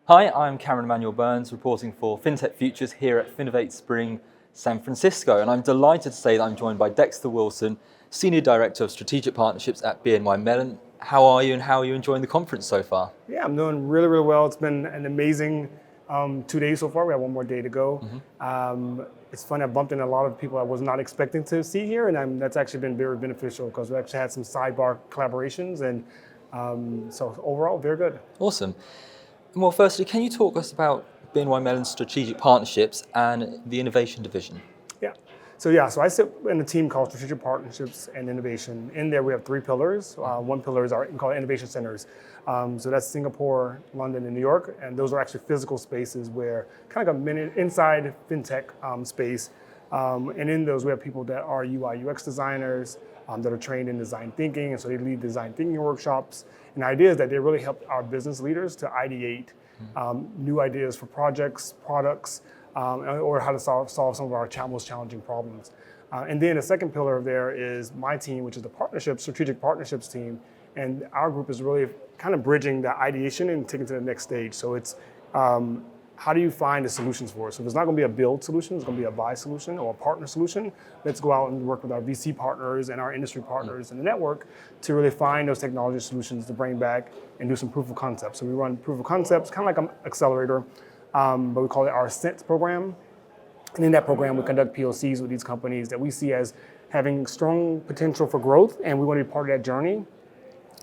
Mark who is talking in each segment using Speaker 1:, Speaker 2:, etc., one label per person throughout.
Speaker 1: Hi, I'm Cameron Emmanuel Burns, reporting for FinTech Futures here at FinovateSpring San Francisco, and I'm delighted to say that I'm joined by Dexter Wilson, Senior Director of Strategic Partnerships at BNY Mellon. How are you, and how are you enjoying the conference so far?
Speaker 2: Yeah, I'm doing really, really well. It's been an amazing 2 days so far. We have one more day to go. It's funny, I bumped into a lot of people I was not expecting to see here, and that's actually been very beneficial because we actually had some sidebar collaborations, and so overall, very good.
Speaker 1: Awesome. Well, firstly, can you talk us about BNY Mellon's strategic partnerships and the innovation division?
Speaker 2: So I sit in a team called Strategic Partnerships and Innovation. In there, we have 3 pillars. One pillar is we call it innovation centers. So that's Singapore, London, and New York, and those are actually physical spaces where kind of like a mini inside fintech space. And in those, we have people that are UI UX designers that are trained in design thinking, and so they lead design thinking workshops. And the idea is that they really help our business leaders to ideate new ideas for projects, products, or how to solve some of our most challenging problems. And then the second pillar there is my team, which is the strategic partnerships team. And our group is really kind of bridging the ideation and taking it to the next stage. So it's how do you find the solutions for it? So if it's not going to be a build solution, it's going to be a buy solution or a partner solution. Let's go out and work with our VC partners and our industry partners in the network to really find those technology solutions to bring back and do some proof of concepts. So we run proof of concepts, kind of like an accelerator, but we call it our Ascent program. And in that program, we conduct POCs with these companies that we see as having strong potential for growth, and we want to be part of that journey.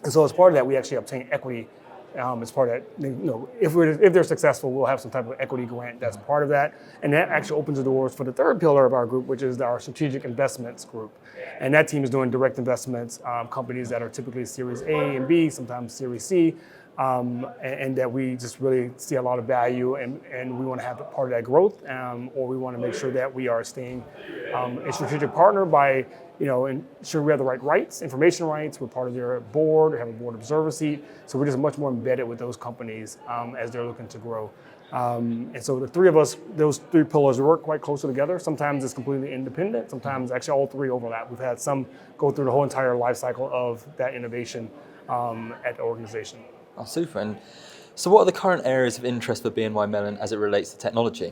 Speaker 2: And so as part of that, we actually obtain equity. As part of that, if they're successful, we'll have some type of equity grant that's part of that. And that actually opens the doors for the third pillar of our group, which is our strategic investments group. And that team is doing direct investments, companies that are typically Series A and B, sometimes Series C, and that we just really see a lot of value, and we want to have a part of that growth, or we want to make sure that we are staying a strategic partner by ensure we have the right rights, information rights. We're part of their board, we have a board observer seat, so we're just much more embedded with those companies as they're looking to grow. And so the three of us, those 3 pillars work quite closely together. Sometimes it's completely independent, sometimes actually all 3 overlap. We've had some go through the whole entire life cycle of that innovation at the organization.
Speaker 1: Oh, super. And so what are the current areas of interest for BNY Mellon as it relates to technology?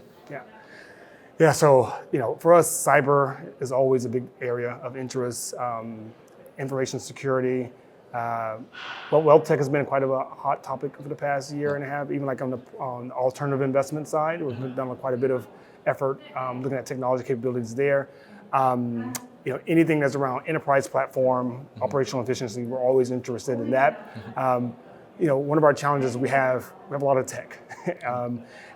Speaker 2: Yeah, so for us, cyber is always a big area of interest. Information security. Wealth tech has been quite a hot topic for the past year and a half. Even like on the alternative investment side, we've done quite a bit of effort looking at technology capabilities there. Anything that's around enterprise platform, operational efficiency, we're always interested in that. One of our challenges we have a lot of tech,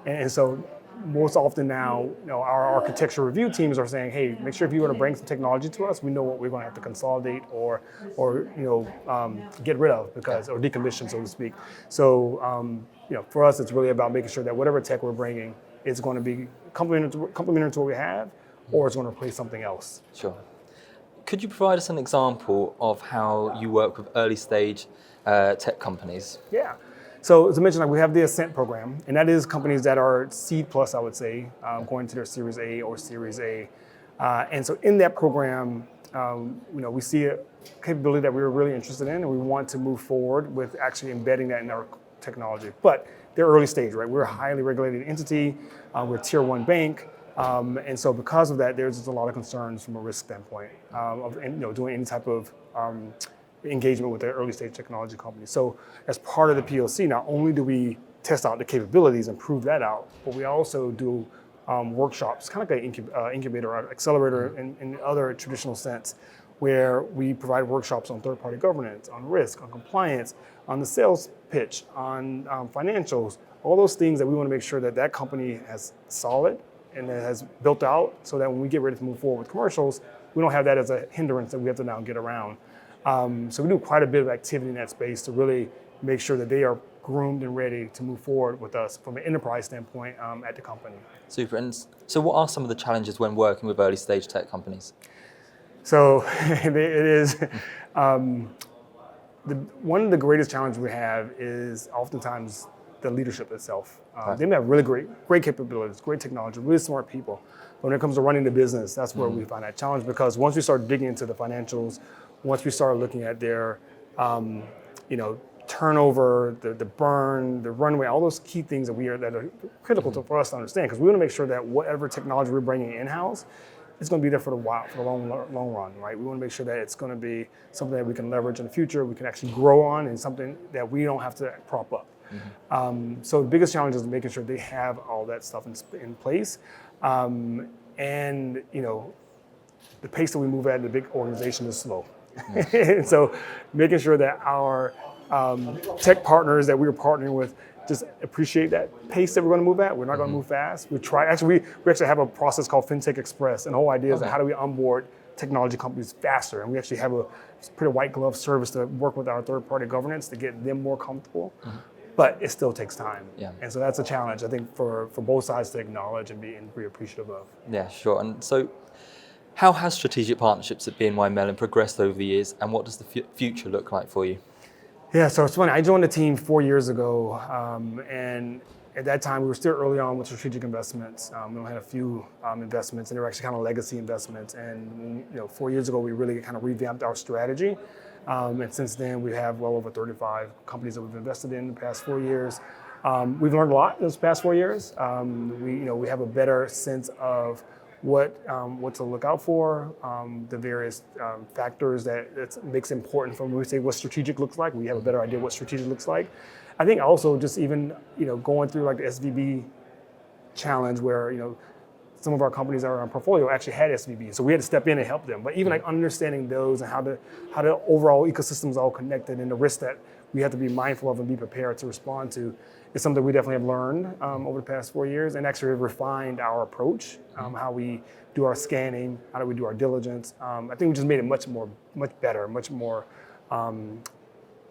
Speaker 2: and so most often now, our architecture review teams are saying, hey, make sure if you want to bring some technology to us, we know what we're going to have to consolidate or get rid of or decommission, so to speak. So, for us, it's really about making sure that whatever tech we're bringing is going to be complementary to what we have, or it's going to replace something else.
Speaker 1: Sure. Could you provide us an example of how you work with early stage tech companies?
Speaker 2: Yeah. So as I mentioned, we have the Ascent program, and that is companies that are seed plus, I would say, going to their Series A or Series A. And so in that program, we see a capability that we were really interested in, and we want to move forward with actually embedding that in our technology. But they're early stage, right? We're a highly regulated entity. We're a tier 1 bank. And so because of that, there's just a lot of concerns from a risk standpoint of doing any type of engagement with the early stage technology companies. So as part of the POC, not only do we test out the capabilities and prove that out, but we also do workshops, kind of like an incubator or accelerator in other traditional sense, where we provide workshops on third-party governance, on risk, on compliance, on the sales pitch, on financials, all those things that we want to make sure that that company has solid and that has built out, so that when we get ready to move forward with commercials, we don't have that as a hindrance that we have to now get around. So we do quite a bit of activity in that space to really make sure that they are groomed and ready to move forward with us from an enterprise standpoint at the company.
Speaker 1: Super. And so what are some of the challenges when working with early stage tech companies?
Speaker 2: So it is, one of the greatest challenges we have is oftentimes the leadership itself. They may have really great capabilities, great technology, really smart people. But when it comes to running the business, that's where we find that challenge, because once we start digging into the financials, once we start looking at their turnover, the burn, the runway, all those key things that are critical for us to understand, because we want to make sure that whatever technology we're bringing in-house, it's going to be there for the long run, right? We want to make sure that it's going to be something that we can leverage in the future, we can actually grow on, and something that we don't have to prop up. So the biggest challenge is making sure they have all that stuff in place, and the pace that we move at in the big organization is slow. And so making sure that our tech partners that we're partnering with just appreciate that pace that we're going to move at. We're not going to move fast. We actually have a process called FinTech Express, and the whole idea is how do we onboard technology companies faster, and we actually have a pretty white glove service to work with our third-party governance to get them more comfortable. But it still takes time. And so that's a challenge, I think, for both sides to acknowledge and be appreciative of.
Speaker 1: Yeah, sure. And so how has strategic partnerships at BNY Mellon progressed over the years, and what does the future look like for you?
Speaker 2: Yeah, so it's funny. I joined the team 4 years ago, and at that time we were still early on with strategic investments. We only had a few investments, and they were actually kind of legacy investments. And 4 years ago, we really kind of revamped our strategy. And since then, we have well over 35 companies that we've invested in the past 4 years. We've learned a lot in those past 4 years. We have a better sense of what to look out for, the various factors that makes it important for when we say what strategic looks like. We have a better idea what strategic looks like. I think also just even going through like the SVB challenge where some of our companies that are in our portfolio actually had SVB, so we had to step in and help them. But even like understanding those and how the overall ecosystem is all connected and the risks that we have to be mindful of and be prepared to respond to is something we definitely have learned over the past 4 years, and actually have refined our approach, how we do our scanning, how do we do our diligence. I think we just made it much better, much more,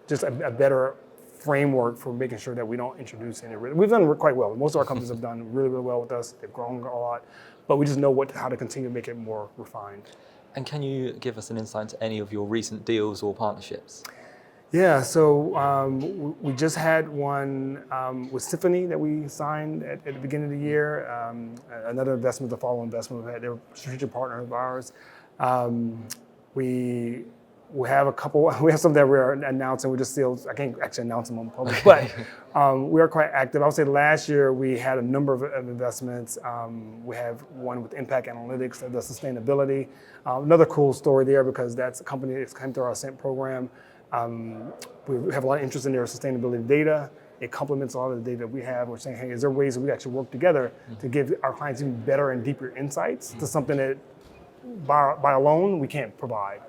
Speaker 2: just a better framework for making sure that we don't introduce any risk. We've done quite well. Most of our companies have done really, really well with us. They've grown a lot, but we just know how to continue to make it more refined.
Speaker 1: And can you give us an insight into any of your recent deals or partnerships?
Speaker 2: Yeah, so we just had one with Symphony that we signed at the beginning of the year. Another investment, the follow-on investment we had. They're a strategic partner of ours. We have a couple. We have some that we're announcing. We just still, I can't actually announce them on public, but we are quite active. I would say last year we had a number of investments. We have one with Impact Analytics, the sustainability. Another cool story there because that's a company that's come through our Ascent program. We have a lot of interest in their sustainability data. It complements a lot of the data we have. We're saying, hey, is there ways that we actually work together to give our clients even better and deeper insights to something that by alone we can't provide.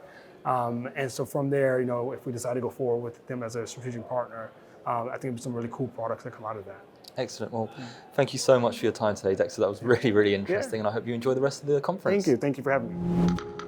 Speaker 2: And so from there, if we decide to go forward with them as a strategic partner, I think there's some really cool products that come out of that.
Speaker 1: Excellent. Well, thank you so much for your time today, Dexter. That was really, really interesting, and I hope you enjoy the rest of the conference.
Speaker 2: Thank you for having me.